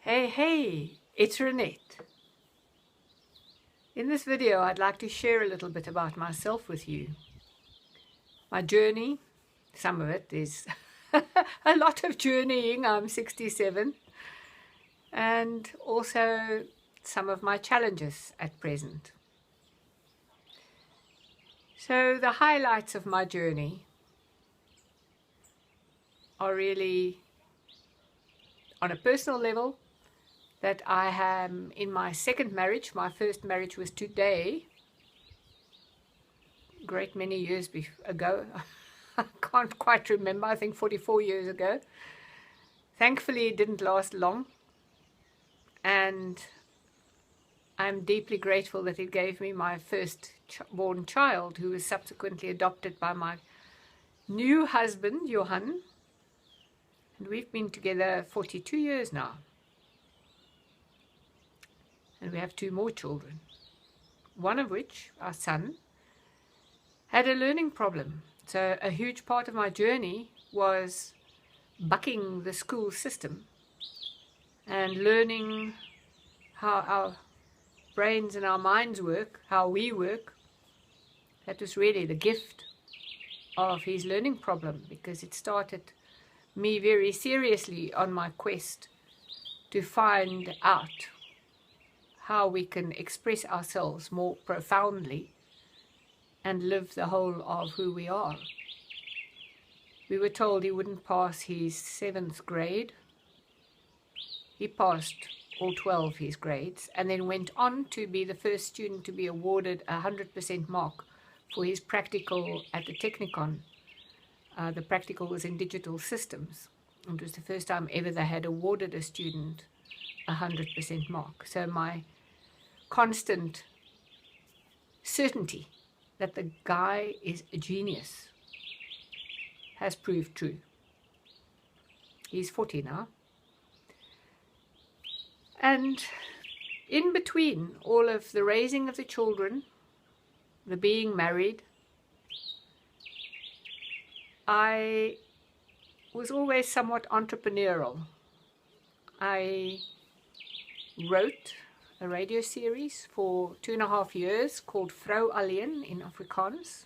Hey, it's Renette. In this video, I'd like to share a little bit about myself with you. My journey, some of it is a lot of journeying. I'm 67. And also some of my challenges at present. So the highlights of my journey are really on a personal level, that I am in my second marriage. My first marriage was today, great many years ago. I can't quite remember, I think 44 years ago. Thankfully it didn't last long, and I'm deeply grateful that it gave me my first born child, who was subsequently adopted by my new husband, Johan, and we've been together 42 years now. And we have 2 more children, one of which, our son, had a learning problem. So a huge part of my journey was bucking the school system and learning how our brains and our minds work, how we work. That was really the gift of his learning problem, because it started me very seriously on my quest to find out how we can express ourselves more profoundly and live the whole of who we are. We were told he wouldn't pass his 7th grade. He passed all 12 his grades and then went on to be the first student to be awarded a 100% mark for his practical at the Technikon. The practical was in digital systems. It was the first time ever they had awarded a student a 100% mark. So my constant certainty that the guy is a genius has proved true. He's 40 now. And in between all of the raising of the children, the being married, I was always somewhat entrepreneurial. I wrote a radio series for 2.5 years called Vrou Alleen in Afrikaans,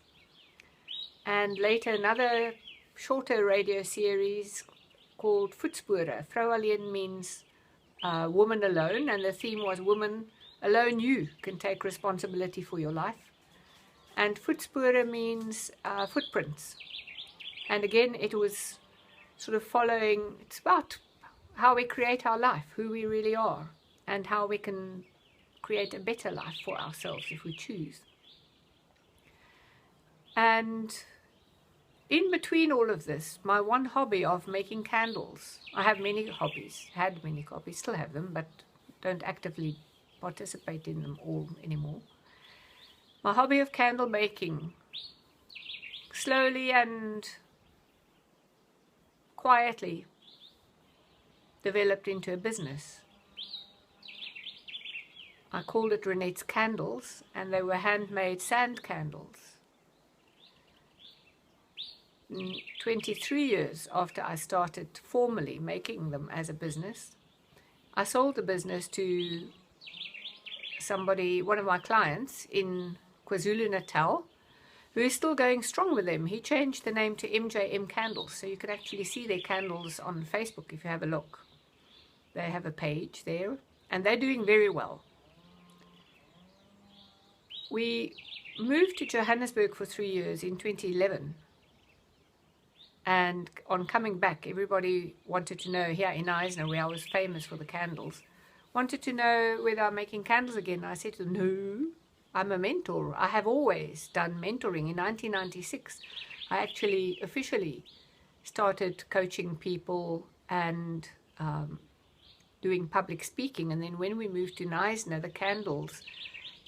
and later another shorter radio series called Voetspore. Vrou Alleen means woman alone, and the theme was woman alone, you can take responsibility for your life. And Voetspore means footprints, and again it was sort of following, it's about how we create our life, who we really are, and how we can create a better life for ourselves if we choose. And in between all of this, my one hobby of making candles. I have many hobbies, had many hobbies, still have them, but don't actively participate in them all anymore. My hobby of candle making slowly and quietly developed into a business. I called it Renette's Candles, and they were handmade sand candles. 23 years after I started formally making them as a business, I sold the business to somebody, one of my clients in KwaZulu-Natal, who is still going strong with them. He changed the name to MJM Candles, so you can actually see their candles on Facebook if you have a look. They have a page there, and they're doing very well. We moved to Johannesburg for 3 years in 2011, and on coming back, everybody wanted to know, here in Eisner, where I was famous for the candles, wanted to know whether I'm making candles again. I said to them, no, I'm a mentor. I have always done mentoring. In 1996, I actually officially started coaching people and doing public speaking, and then when we moved to Eisner, the candles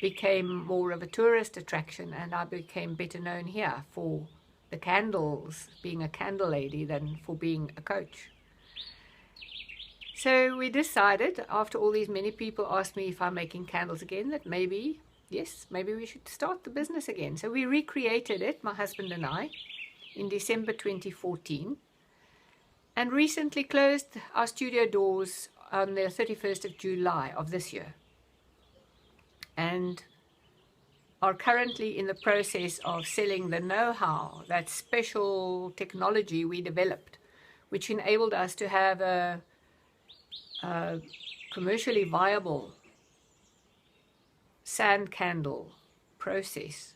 became more of a tourist attraction, and I became better known here for the candles, being a candle lady, than for being a coach. So we decided, after all these many people asked me if I'm making candles again, that maybe, yes, maybe we should start the business again. So we recreated it, my husband and I, in December 2014, and recently closed our studio doors on the 31st of July of this year, and are currently in the process of selling the know-how, that special technology we developed, which enabled us to have a commercially viable sand candle process.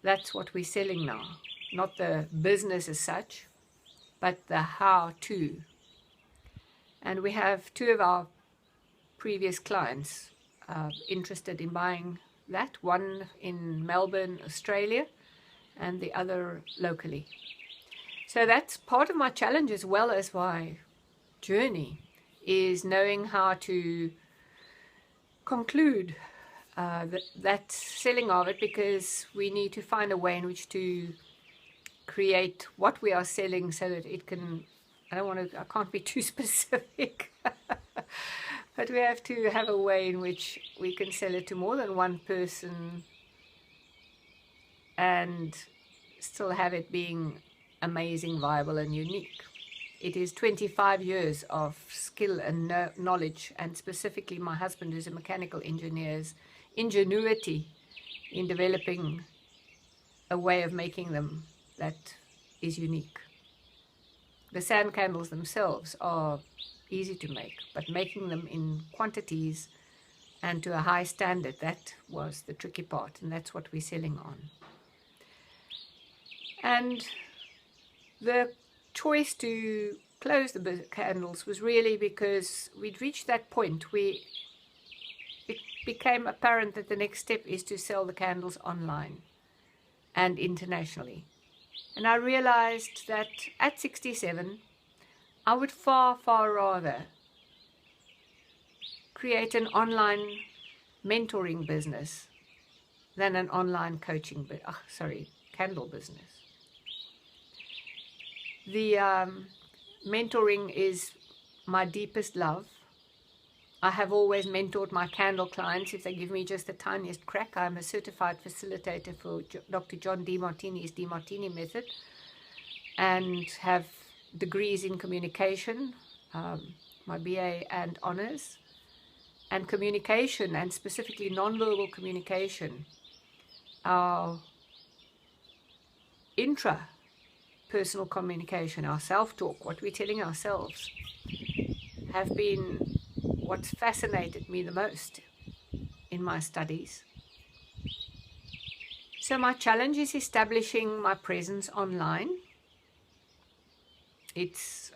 That's what we're selling now, not the business as such, but the how-to. And we have 2 of our previous clients interested in buying that, one in Melbourne, Australia, and the other locally. So that's part of my challenge as well as my journey, is knowing how to conclude that selling of it, because we need to find a way in which to create what we are selling so that it can, I can't be too specific, but we have to have a way in which we can sell it to more than one person and still have it being amazing, viable and unique. It is 25 years of skill and knowledge, and specifically my husband, who's a mechanical engineer's ingenuity in developing a way of making them that is unique. The sand candles themselves are easy to make, but making them in quantities and to a high standard, that was the tricky part, and that's what we're selling on. And the choice to close the candles was really because we'd reached that point where it became apparent that the next step is to sell the candles online and internationally. And I realized that at 67, I would far, far rather create an online mentoring business than an online coaching, candle business. The mentoring is my deepest love. I have always mentored my candle clients if they give me just the tiniest crack. I'm a certified facilitator for Dr. John DeMartini's DeMartini method, and have degrees in communication, my BA and honors, and communication, and specifically non-verbal communication, our intra-personal communication, our self-talk, what we're telling ourselves, have been what's fascinated me the most in my studies. So my challenge is establishing my presence online.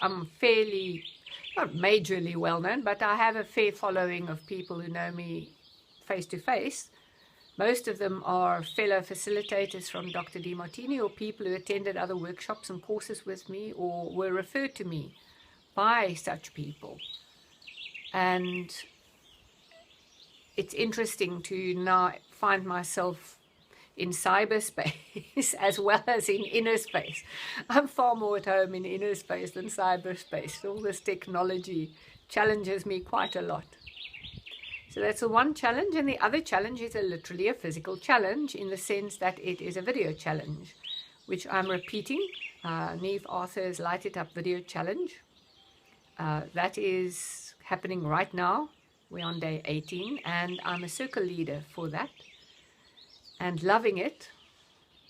I'm fairly, not majorly well known, but I have a fair following of people who know me face to face. Most of them are fellow facilitators from Dr. DeMartini, or people who attended other workshops and courses with me, or were referred to me by such people. And it's interesting to now find myself in cyberspace as well as in inner space. I'm far more at home in inner space than cyberspace. All this technology challenges me quite a lot. So that's the one challenge, and the other challenge is literally a physical challenge, in the sense that it is a video challenge, which I'm repeating. Neve Arthur's Light It Up video challenge. That is happening right now. We're on day 18, and I'm a circle leader for that. And loving it,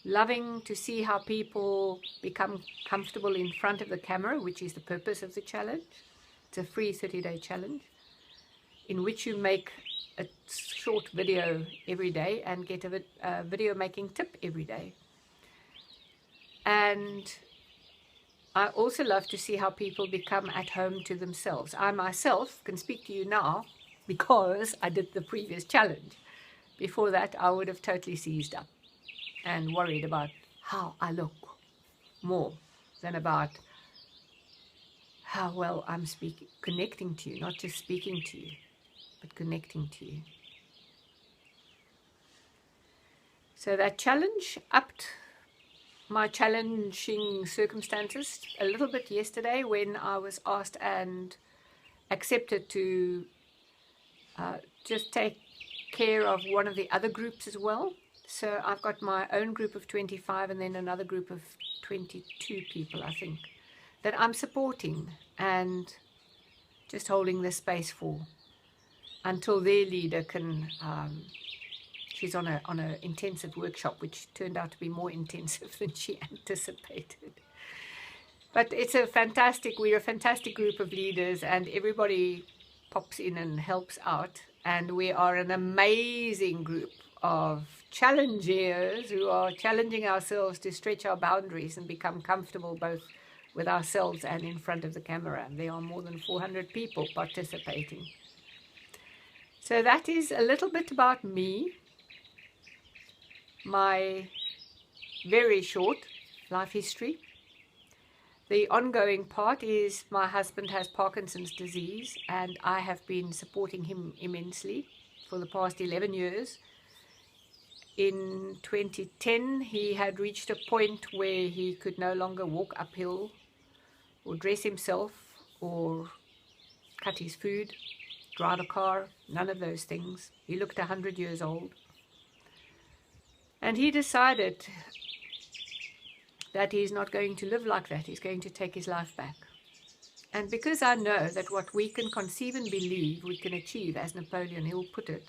loving to see how people become comfortable in front of the camera, which is the purpose of the challenge. It's a free 30-day challenge in which you make a short video every day and get a video making tip every day. And I also love to see how people become at home to themselves. I myself can speak to you now because I did the previous challenge. Before that, I would have totally seized up and worried about how I look more than about how well I'm connecting to you, not just speaking to you, but connecting to you. So that challenge upped my challenging circumstances a little bit yesterday, when I was asked and accepted to just take care of one of the other groups as well. So I've got my own group of 25 and then another group of 22 people, I think, that I'm supporting. And just holding the space for, until their leader can, she's on a intensive workshop, which turned out to be more intensive than she anticipated. But it's we're a fantastic group of leaders, and everybody pops in and helps out. And we are an amazing group of challengers who are challenging ourselves to stretch our boundaries and become comfortable both with ourselves and in front of the camera. There are more than 400 people participating. So that is a little bit about me, my very short life history. The ongoing part is my husband has Parkinson's disease, and I have been supporting him immensely for the past 11 years. In 2010, he had reached a point where he could no longer walk uphill or dress himself or cut his food, drive a car, none of those things. He looked 100 years old. And he decided that he's not going to live like that. He's going to take his life back. And because I know that what we can conceive and believe we can achieve, as Napoleon Hill put it,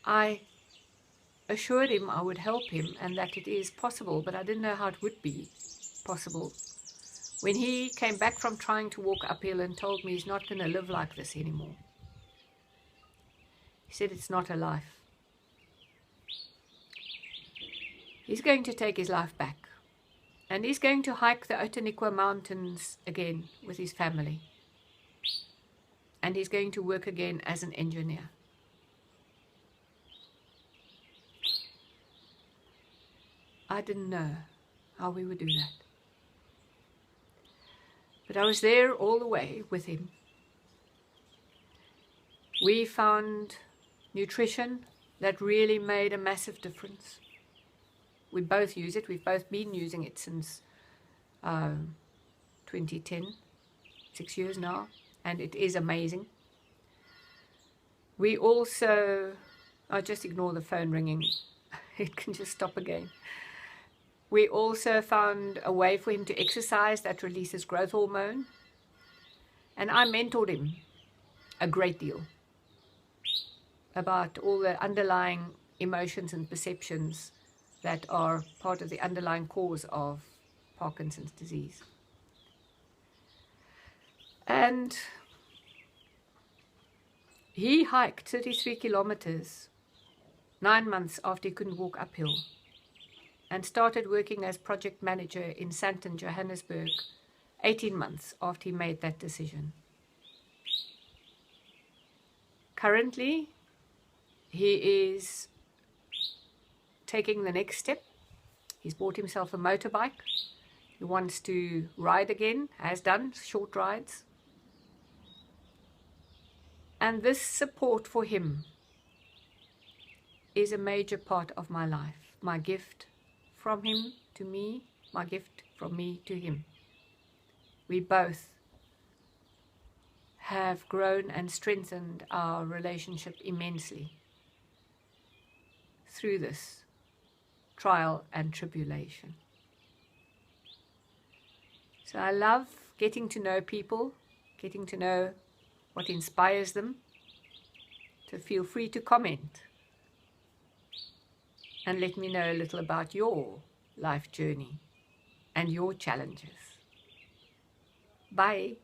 I assured him I would help him and that it is possible, but I didn't know how it would be possible. When he came back from trying to walk uphill and told me he's not going to live like this anymore, he said it's not a life. He's going to take his life back, and he's going to hike the Outeniqua Mountains again with his family, and he's going to work again as an engineer. I didn't know how we would do that, but I was there all the way with him. We found nutrition that really made a massive difference. We both use it. We've both been using it since 2010, 6 years now, and it is amazing. We also, I'll just ignore the phone ringing. It can just stop again. We also found a way for him to exercise that releases growth hormone, and I mentored him a great deal about all the underlying emotions and perceptions that are part of the underlying cause of Parkinson's disease. And he hiked 33 kilometers 9 months after he couldn't walk uphill, and started working as project manager in Sandton, Johannesburg, 18 months after he made that decision. Currently, he is taking the next step. He's bought himself a motorbike. He wants to ride again, has done short rides. And this support for him is a major part of my life. My gift from him to me, my gift from me to him. We both have grown and strengthened our relationship immensely through this trial and tribulation. So I love getting to know people, getting to know what inspires them. So feel free to comment and let me know a little about your life journey and your challenges. Bye.